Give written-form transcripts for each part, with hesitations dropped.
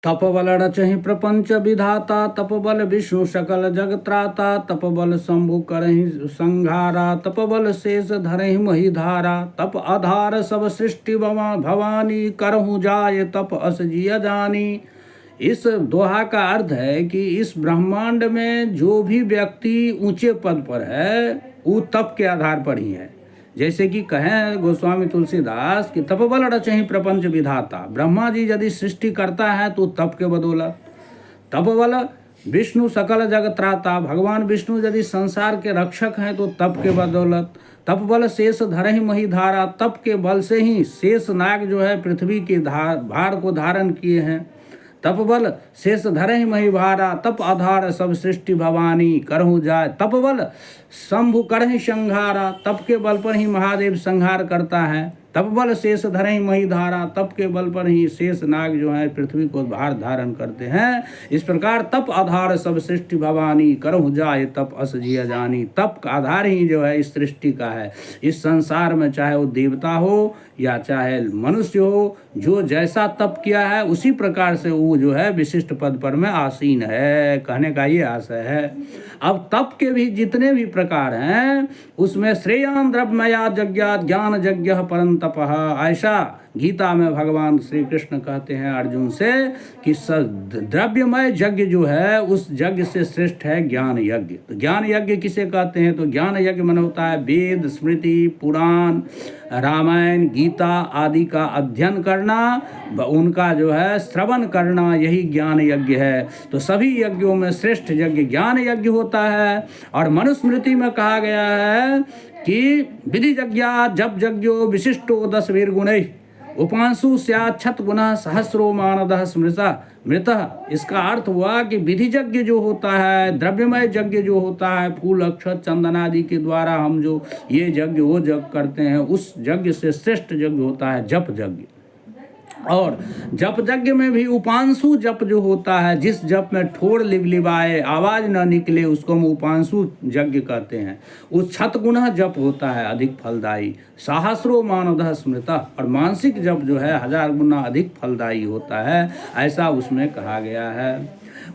तप बल रचहि प्रपंच विधाता, तप बल विष्णु सकल जग त्राता, तप बल शंभु करहि संघारा, तप बल शेष धरहि मही धारा, तप आधार सब सृष्टि भवानी, करहु जाय तप अस जिय जानी। इस दोहा का अर्थ है कि इस ब्रह्मांड में जो भी व्यक्ति ऊंचे पद पर है वो तप के आधार पर ही है। जैसे कि कहें गोस्वामी तुलसीदास कि तपबल रचहि प्रपंच विधाता, ब्रह्मा जी यदि सृष्टि करता है तो तप के बदौलत। तपबल विष्णु सकल जग त्राता, भगवान विष्णु यदि संसार के रक्षक हैं तो तप के बदौलत। तपबल शेष धरहि मही धारा, तप के बल से ही शेष नाग जो है पृथ्वी के भार को धारण किए हैं। तप बल शेष धरहि मही भारा, तप आधार सब सृष्टि भवानी, करहु जाय तप बल शंभु करहि संहारा, तप के बल पर ही महादेव संहार करता है। तप बल शेष धरहि मही धारा, तप के बल पर ही शेष नाग जो है पृथ्वी को भार धारण करते हैं। इस प्रकार तप आधार सब सृष्टि भवानी, करहु जाय तप अस जिय जानी। तप का आधार ही जो है इस सृष्टि का है। इस संसार में चाहे वो देवता हो या चाहे मनुष्य हो, जो जैसा तप किया है उसी प्रकार से वो जो है विशिष्ट पद पर में आसीन है, कहने का ये आशय है। अब तप के भी जितने भी प्रकार हैं उसमें श्रेयान द्रव्यमया यज्ञ ज्ञान यज्ञ परम तपः, ऐसा गीता में भगवान श्री कृष्ण कहते हैं अर्जुन से कि द्रव्यमय यज्ञ जो है उस यज्ञ से श्रेष्ठ है ज्ञान यज्ञ। तो ज्ञान यज्ञ किसे कहते हैं? तो ज्ञान यज्ञ मन होता है वेद स्मृति पुराण रामायण गीता आदि का अध्ययन करना, उनका जो है श्रवण करना, यही ज्ञान यज्ञ है। तो सभी यज्ञों में श्रेष्ठ यज्ञ ज्ञान यज्ञ होता है। और मनुस्मृति में कहा गया है कि विधि यज्ञा जप यज्ञो विशिष्टो 10 वीर गुणैः, उपांशु स्यात् छत गुना सहस्रो मानदः मृतः। इसका अर्थ हुआ कि विधि यज्ञ जो होता है, द्रव्यमय यज्ञ जो होता है, फूल अक्षत चंदन आदि के द्वारा हम जो ये यज्ञ वो यज्ञ करते हैं, उस यज्ञ से श्रेष्ठ यज्ञ होता है जप यज्ञ। और जप यज्ञ में भी उपांशु जप जो होता है, जिस जप में ठोर लिबलिबाए आवाज न निकले उसको हम उपांशु यज्ञ कहते हैं। उस छतगुना जप होता है अधिक फलदायी, सहस्रो मानवदः स्मृतः, और मानसिक जप जो है 1000 गुना अधिक फलदायी होता है, ऐसा उसमें कहा गया है।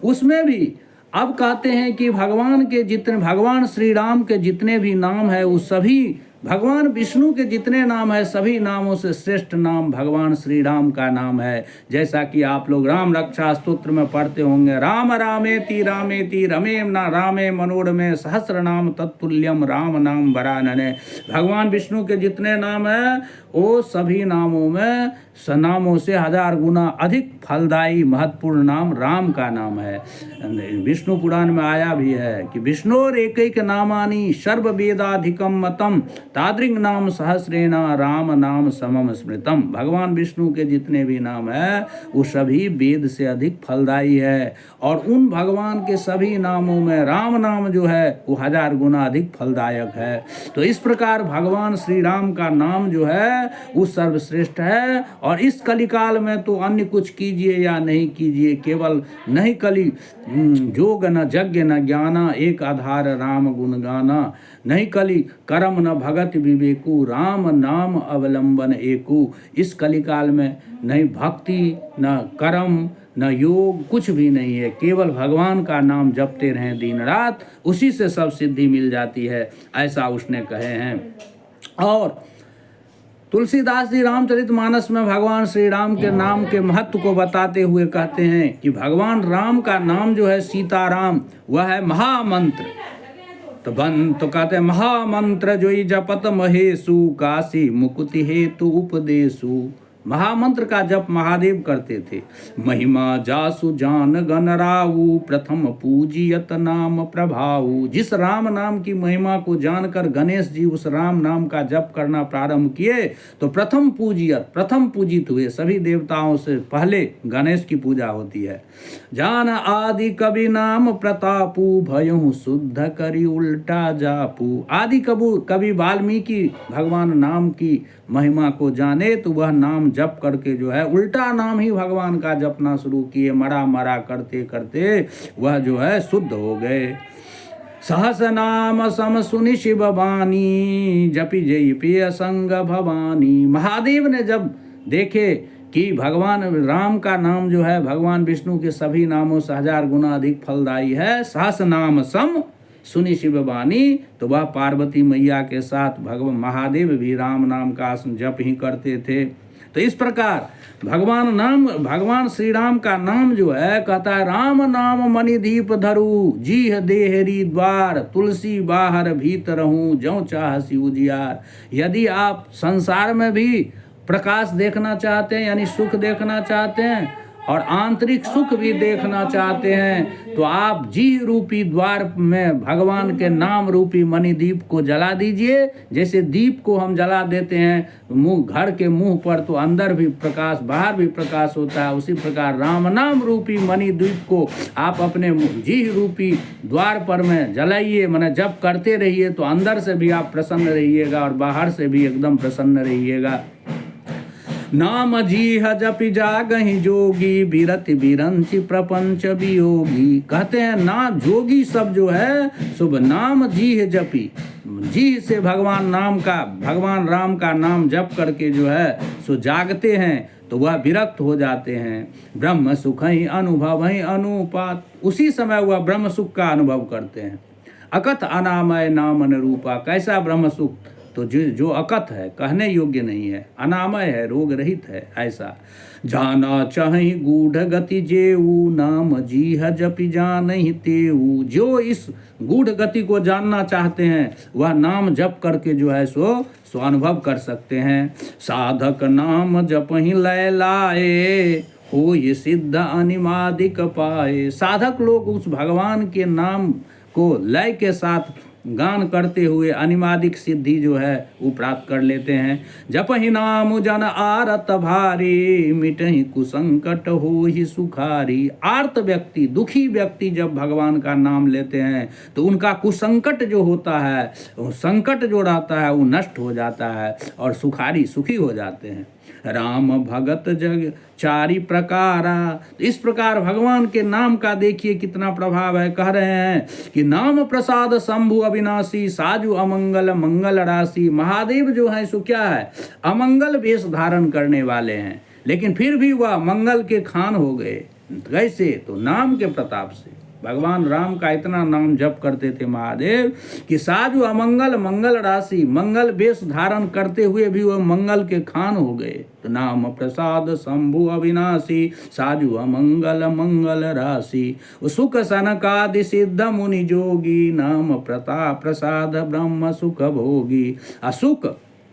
उसमें भी अब कहते हैं कि भगवान श्री राम के जितने भी नाम है वो सभी, भगवान विष्णु के जितने नाम है सभी नामों से श्रेष्ठ नाम भगवान श्री राम का नाम है। जैसा कि आप लोग राम रक्षा स्तोत्र में पढ़ते होंगे, राम रामेति रमे न रामे मनोरमे सहस्र नाम तत्तुल्यम राम नाम वरानने। भगवान विष्णु के जितने नाम है वो सभी नामों में नामों से 1000 गुना अधिक फलदायी महत्वपूर्ण नाम राम का नाम है। विष्णु पुराण में आया भी है कि विष्णोर एक नामानि सर्व वेदाधिकम मतम, तादृंग नाम सहस्रेना राम नाम समम स्मृतम। भगवान विष्णु के जितने भी नाम है वो सभी वेद से अधिक फलदायी है, और उन भगवान के सभी नामों में राम नाम जो है वो 1000 गुना अधिक फलदायक है। तो इस प्रकार भगवान श्री राम का नाम जो है वो सर्वश्रेष्ठ है। और इस कलिकाल में तो अन्य कुछ कीजिए या नहीं कीजिए, केवल नहीं कली जोग न यज्ञ न ज्ञाना, एक आधार राम गुण गाना, नहीं कली कर्म न भगत विवेकु, राम नाम अवलंबन एकु। इस कलिकाल में नहीं भक्ति न कर्म न योग, कुछ भी नहीं है, केवल भगवान का नाम जपते रहें दिन रात, उसी से सब सिद्धि मिल जाती है, ऐसा उसने कहे हैं। और तुलसीदास जी रामचरितमानस में भगवान श्री राम के नाम के महत्व को बताते हुए कहते हैं कि भगवान राम का नाम जो है सीताराम, वह है महामंत्र। तो कहते हैं महामंत्र जोई जपत महेशु, काशी मुकुति हेतु उपदेशु। महामंत्र का जप महादेव करते थे। महिमा जासु जान गण राऊ, प्रथम पूजियत नाम प्रभाऊ। जिस राम नाम की महिमा को जानकर गणेश जी उस राम नाम का जप करना प्रारंभ किए तो प्रथम पूजित हुए। सभी देवताओं से पहले गणेश की पूजा होती है। जान आदि कवि नाम प्रतापू, भयहु शुद्ध करी उल्टा जापू। आदि कवि वाल्मीकि भगवान नाम की महिमा को जाने तो वह नाम जप करके जो है उल्टा नाम ही भगवान का जपना शुरू किए। मरा करते करते वह जो है शुद्ध हो गए। सहस नाम सम सुनि शिव बानी, जपि जय पिय संग भवानी। महादेव ने जब देखे कि भगवान राम का नाम जो है भगवान विष्णु के सभी नामों से 1000 गुना अधिक फलदायी है। सहस नाम सम सुनि शिव वाणी, तो वह पार्वती मैया के साथ भगवान महादेव भी राम नाम का जप ही करते थे। तो इस प्रकार भगवान श्री राम का नाम जो है कहता है, राम नाम मणि दीप धरू, जीह देहरी द्वार, तुलसी बाहर भीतर हूँ, ज्यों चाहसी उजियार। यदि आप संसार में भी प्रकाश देखना चाहते हैं, यानी सुख देखना चाहते हैं और आंतरिक सुख भी देखना चाहते हैं, तो आप जी रूपी द्वार में भगवान के नाम रूपी मणिदीप को जला दीजिए। जैसे दीप को हम जला देते हैं घर के मुंह पर, तो अंदर भी प्रकाश बाहर भी प्रकाश होता है, उसी प्रकार राम नाम रूपी मणिदीप को आप अपने जी रूपी द्वार पर में जलाइए, माने जब करते रहिए, तो अंदर से भी आप प्रसन्न रहिएगा और बाहर से भी एकदम प्रसन्न रहिएगा। नाम जीह जपि जागहि जोगी, बिरति बिरंचि प्रपंच वियोगी। कहते हैं ना जोगी सब जो है शुभ नाम जीह जपि, जीह से भगवान राम का नाम जप करके जो है सो जागते हैं, तो वह विरक्त हो जाते हैं। ब्रह्म सुख ही अनुभव ही अनुपात, उसी समय वह ब्रह्म सुख का अनुभव करते हैं। अकथ अनामय नाम अनुरूपा, कैसा ब्रह्म सुख, तो जो अकथ है, कहने योग्य नहीं है, अनामय है, रोग रहित है, ऐसा। जाना चाहि गूढ़ गति जेऊ, नाम जीह जपि जानहि तेऊ। जो इस गूढ़ गति को जानना चाहते हैं वह नाम जप करके जो है सो अनुभव कर सकते हैं। साधक नाम जपहि लय लाए, हो ये सिद्ध अनिमादिक पाए। साधक लोग उस भगवान के नाम को लय के साथ गान करते हुए अनिमादिक सिद्धि जो है वो प्राप्त कर लेते हैं। जपहि नाम जन आरत भारी, मिटहि कुसंकट होहि सुखारी। आर्त व्यक्ति, दुखी व्यक्ति जब भगवान का नाम लेते हैं तो उनका कुसंकट जो होता है, संकट जो रहता है वो नष्ट हो जाता है और सुखी हो जाते हैं। राम भगत जग चारि प्रकारा। इस प्रकार भगवान के नाम का देखिए कितना प्रभाव है। कह रहे हैं कि नाम प्रसाद शंभु अविनाशी, साजु अमंगल मंगल राशि। महादेव जो है सो क्या है, अमंगल वेश धारण करने वाले हैं, लेकिन फिर भी वह मंगल के खान हो गए। कैसे, तो नाम के प्रताप से। भगवान राम का इतना नाम जप करते थे महादेव कि साजु अमंगल मंगल राशि, मंगल वेश धारण करते हुए भी वह मंगल के खान हो गए। तो नाम प्रसाद शंभु अविनाशी, साजु अमंगल मंगल राशि। सुख सनकादि सिद्ध मुनि जोगी, नाम प्रताप प्रसाद ब्रह्म सुख भोगी। असुख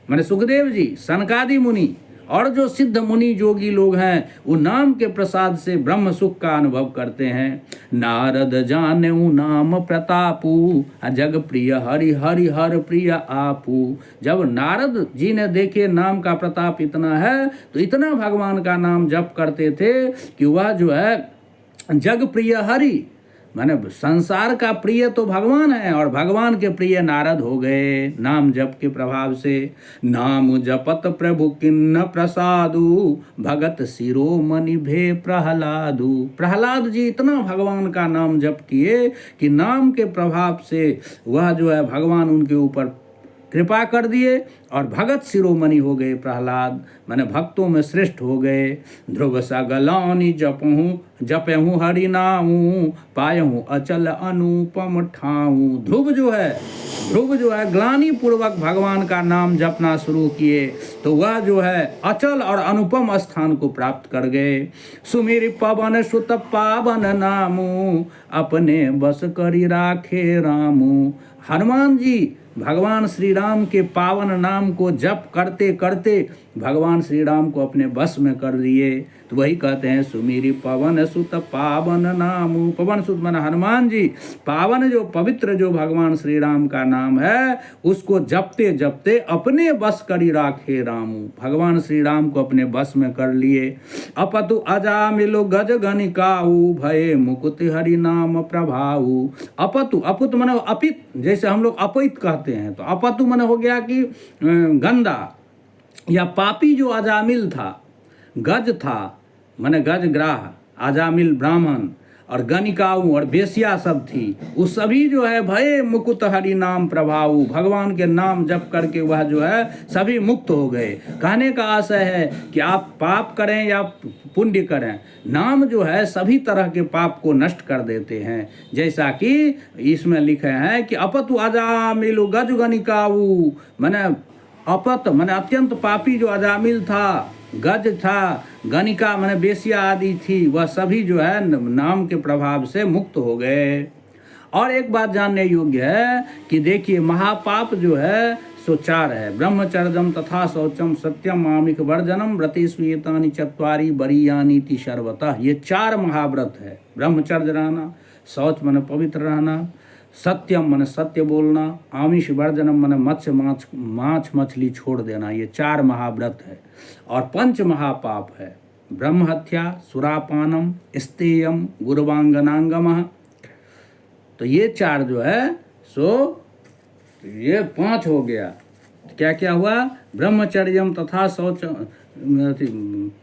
माने सुखदेव जी, सनकादि मुनि और जो सिद्ध मुनि जोगी लोग हैं वो नाम के प्रसाद से ब्रह्म सुख का अनुभव करते हैं। नारद जानेऊ नाम प्रतापू, जग प्रिय हरि हरि हर प्रिय आपू। जब नारद जी ने देखे नाम का प्रताप इतना है, तो इतना भगवान का नाम जप करते थे कि वह जो है जग प्रिय हरि, माने संसार का प्रिय तो भगवान है और भगवान के प्रिय नारद हो गए नाम जप के प्रभाव से। नाम जपत प्रभु किन्न प्रसादु, भगत शिरोमणि भे प्रहलादु। प्रहलाद जी इतना भगवान का नाम जप किए कि नाम के प्रभाव से वह जो है भगवान उनके ऊपर कृपा कर दिए और भगत शिरोमणि हो गए। प्रहलाद माने भक्तों में श्रेष्ठ हो गए। ध्रुव सगलानि जपहूँ हरि नामू, पायहूँ अचल अनुपम ठाऊँ। ध्रुव जो है ग्लानि पूर्वक भगवान का नाम जपना शुरू किए, तो वह जो है अचल और अनुपम स्थान को प्राप्त कर गए। सुमिर पवन सुत पावन नामू, अपने बस करी राखे रामू। हनुमान जी भगवान श्री राम के पावन नाम को जप करते करते भगवान श्री राम को अपने बस में कर दिए। तो वही कहते हैं सुमिरि पवन सुत पावन नामु। पवन सुत माना हनुमान जी, पावन जो पवित्र जो भगवान श्री राम का नाम है उसको जपते जपते अपने बस करी राखे रामू। भगवान श्री राम को अपने बस में कर लिए। अपतु अजामिलो गज गणिकाऊ, भये मुकुति हरि नाम प्रभाऊ। अपुत माने अपित, जैसे हम लोग अपैत कहते हैं, तो अपतु माने हो गया कि गंदा या पापी जो अजामिल था, गज था माने गज ग्राह, अजामिल ब्राह्मण, और गणिकाऊ और बेसिया सब थी, वो सभी जो है भय मुकुत हरि नाम प्रभाऊ, भगवान के नाम जप करके वह जो है सभी मुक्त हो गए। कहने का आशय है कि आप पाप करें या पुण्य करें, नाम जो है सभी तरह के पाप को नष्ट कर देते हैं। जैसा कि इसमें लिखे हैं कि अपतु अजामिल गज गणिकाऊ, मैंने अपत मैंने अत्यंत पापी जो अजामिल था, गज था, गणिका मैंने बेसिया आदि थी, वह सभी जो है नाम के प्रभाव से मुक्त हो गए। और एक बात जानने योग्य है कि देखिए महापाप जो है सो 4 है, ब्रह्मचर्यम तथा शौचम सत्यम आमिक वर्जनम व्रतिस्वीतानि चत्वारि बरीयानीति सर्वतः। ये 4 महाव्रत है। ब्रह्मचर्य रहना, शौच मन पवित्र रहना, सत्यम मन सत्य बोलना, आमिष वर्जनम मन मत्स्य माछ मछली छोड़ देना, ये 4 महाव्रत है। और 5 महापाप है, ब्रह्म हत्या, सुरापानम, स्तेयम, गुरुवांगनांगम। तो ये 4 जो है सो ये 5 हो गया। क्या क्या हुआ? ब्रह्मचर्यम तथा शौच,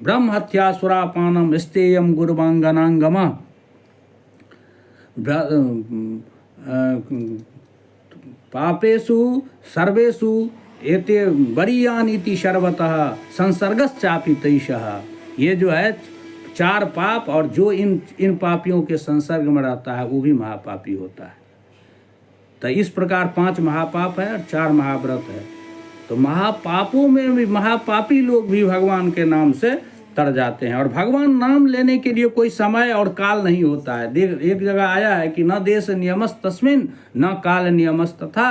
ब्रह्म हत्या, सुरापानम, स्तेयम, गुरुवांगनांगम, पापेषु सर्वेषु एते बरीयानीति सर्वतः संसर्गश्चापि तैषः। ये जो है 4 पाप, और जो इन पापियों के संसर्ग में रहता है वो भी महापापी होता है। तो इस प्रकार 5 महापाप है और 4 महाव्रत है। तो महापापों में भी महापापी लोग भी भगवान के नाम से तर जाते हैं। और भगवान नाम लेने के लिए कोई समय और काल नहीं होता है। एक जगह आया है कि न देश नियमस तस्मिन न काल नियमस तथा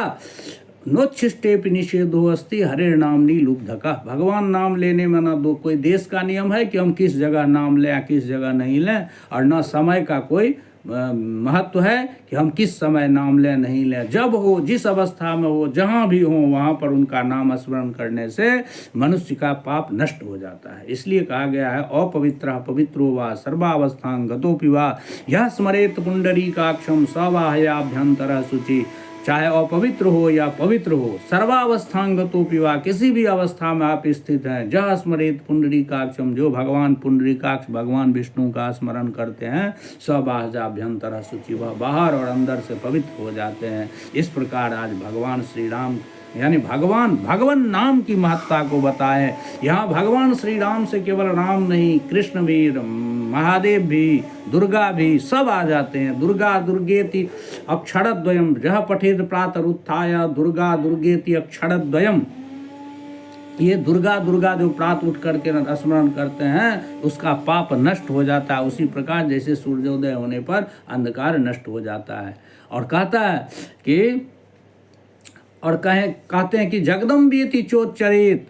नोच्छिष्टेपि निषेधो अस्ति हरे नामनि लुब्धका। भगवान नाम लेने में न दो कोई देश का नियम है कि हम किस जगह नाम लें किस जगह नहीं लें, और न समय का कोई महत्व है कि हम किस समय नाम लें नहीं लें। जब हो, जिस अवस्था में हो, जहाँ भी हो, वहाँ पर उनका नाम स्मरण करने से मनुष्य का पाप नष्ट हो जाता है। इसलिए कहा गया है अपवित्र पवित्रो वा सर्वावस्थां गतोपि वा यह स्मरेत पुंडरीकाक्षम सवाहयाभ्यंतर शुचि। चाहे अपवित्र हो या पवित्र हो, सर्वावस्थांगतोपि वा, किसी भी अवस्था में आप स्थित हैं, जह स्मरेत पुंडरीकाक्षम, जो भगवान पुंडरीकाक्ष भगवान विष्णु का स्मरण करते हैं, सबाह्याभ्यंतर शुचि, वह बाहर और अंदर से पवित्र हो जाते हैं। इस प्रकार आज भगवान श्री राम यानी भगवान नाम की महत्ता को बताएं। यहाँ भगवान श्री राम से केवल राम नहीं, कृष्ण भी, महादेव भी, दुर्गा भी, सब आ जाते हैं। दुर्गा दुर्गेति अक्षरद्वयम जह पठेत प्रातः उत्थाय दुर्गा दुर्गेति अक्षरद्वयम। ये दुर्गा जो प्रात उठ करके स्मरण करते हैं कहते पाप नष्ट हो जाता है। उसी प्रकार जैसे सूर्योदय होने पर अंधकार नष्ट हो जाता है। और कहता है कि कहते हैं कि जगदम्बेति चोच्चरित,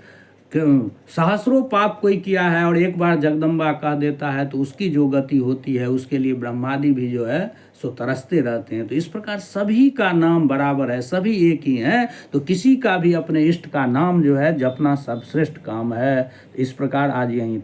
सहस्रों पाप कोई किया है और एक बार जगदम्बा कह देता है तो उसकी जो गति होती है उसके लिए ब्रह्मादि भी जो है सो तरसते रहते हैं। तो इस प्रकार सभी का नाम बराबर है, सभी एक ही हैं। तो किसी का भी अपने इष्ट का नाम जो है जपना सर्वश्रेष्ठ काम है। इस प्रकार आज यहीं